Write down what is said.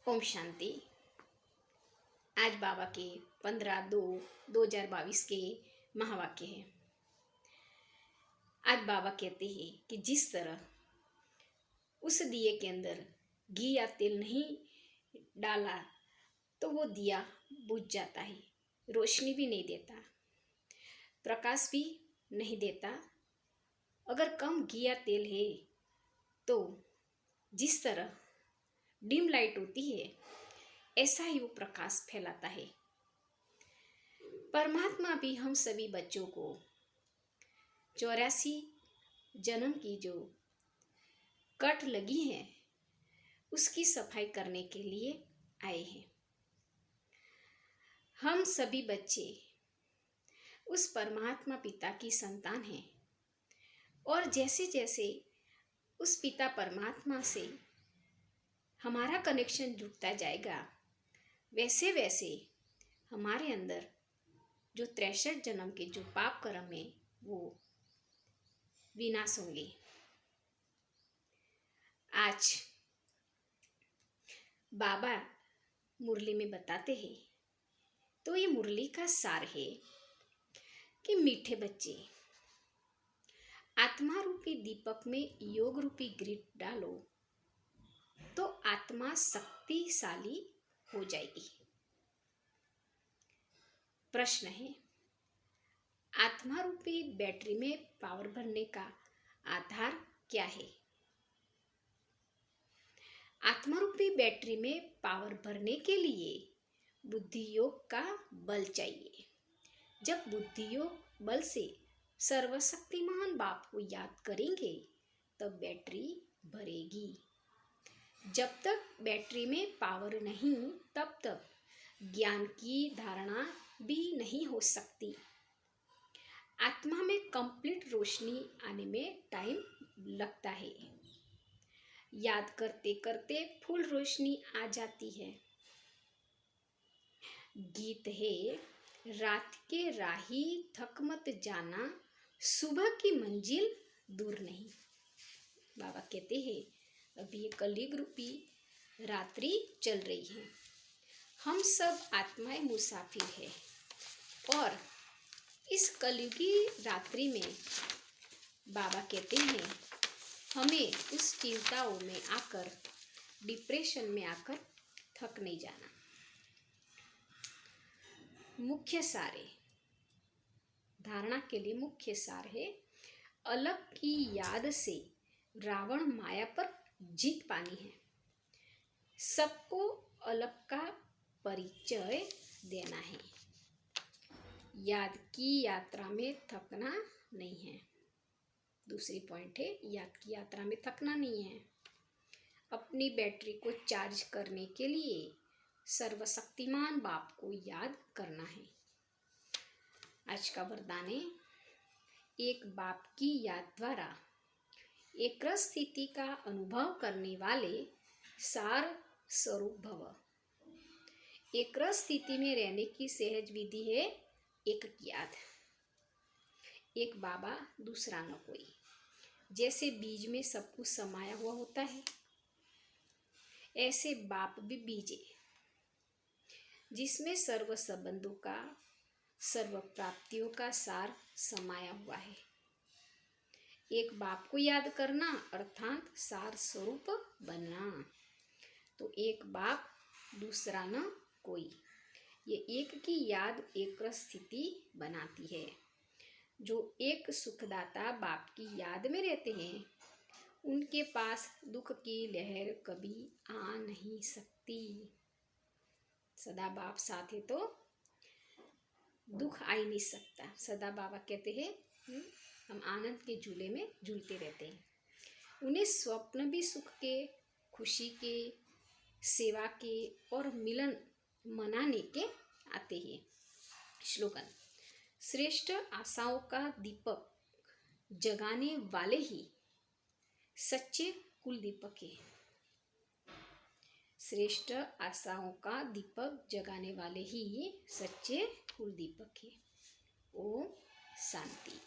ओम शांति। आज बाबा के 15/2/2022 के महावाक्य है। आज बाबा कहते हैं कि जिस तरह उस दिए के अंदर घी या तेल नहीं डाला तो वो दिया बुझ जाता है, रोशनी भी नहीं देता, प्रकाश भी नहीं देता। अगर कम घी या तेल है तो जिस तरह डिम लाइट होती है ऐसा ही वो प्रकाश फैलाता है। परमात्मा भी हम सभी बच्चों को 84 जन्म की जो कट लगी है उसकी सफाई करने के लिए आए हैं। हम सभी बच्चे उस परमात्मा पिता की संतान हैं और जैसे जैसे उस पिता परमात्मा से हमारा कनेक्शन जुड़ता जाएगा वैसे वैसे हमारे अंदर जो 63 जन्म के जो पाप कर्म है वो विनाश होंगे। आज बाबा मुरली में बताते हैं तो ये मुरली का सार है कि मीठे बच्चे, आत्मा रूपी दीपक में योग रूपी ग्रिड डालो तो आत्मा शक्तिशाली हो जाएगी। प्रश्न है, आत्मा रूपी बैटरी में पावर भरने का आधार क्या है? आत्मा रूपी बैटरी में पावर भरने के लिए बुद्धि योग का बल चाहिए। जब बुद्धि योग बल से सर्वशक्तिमान बाप को याद करेंगे तब बैटरी भरेगी। जब तक बैटरी में पावर नहीं तब तक ज्ञान की धारणा भी नहीं हो सकती। आत्मा में कंप्लीट रोशनी आने में टाइम लगता है। याद करते करते फुल रोशनी आ जाती है। गीत है, रात के राही थक मत जाना, सुबह की मंजिल दूर नहीं। बाबा कहते हैं अभी ये कलयुग रूपी रात्रि चल रही है। हम सब आत्माएं मुसाफिर है और इस कलयुगी रात्रि में बाबा कहते हैं हमें उस चिंताओं में आकर, डिप्रेशन में आकर थक नहीं जाना। मुख्य सार है, धारणा के लिए मुख्य सार है, अलग की याद से रावण माया पर जीत पानी है। सबको अलग का परिचय देना है। याद की यात्रा में थकना नहीं है। दूसरी पॉइंट है, याद की यात्रा में थकना नहीं है। अपनी बैटरी को चार्ज करने के लिए सर्वशक्तिमान बाप को याद करना है। आज का वरदान है, एक बाप की याद द्वारा एक स्थिति का अनुभव करने वाले सार स्वरूप भव। एक स्थिति में रहने की सहज विधि है एक याद। एक बाबा दूसरा न कोई। जैसे बीज में सब कुछ समाया हुआ होता है ऐसे बाप भी बीज है जिसमें सर्व संबंधों का, सर्व प्राप्तियों का सार समाया हुआ है। एक बाप को याद करना अर्थात सार स्वरूप बनना। तो एक बाप दूसरा न कोई, ये एक की याद एक स्थिति बनाती है। जो एक सुखदाता बाप की याद में रहते हैं उनके पास दुख की लहर कभी आ नहीं सकती। सदा बाप साथ है तो दुख आ ही नहीं सकता। सदा बाबा कहते हैं हम आनंद के झूले में झूलते रहते हैं। उन्हें स्वप्न भी सुख के, खुशी के, सेवा के और मिलन मनाने के आते हैं। श्लोगन, श्रेष्ठ आशाओं का दीपक जगाने वाले ही सच्चे कुल दीपक है। श्रेष्ठ आशाओं का दीपक जगाने वाले ही सच्चे कुल दीपक है। ओम शांति।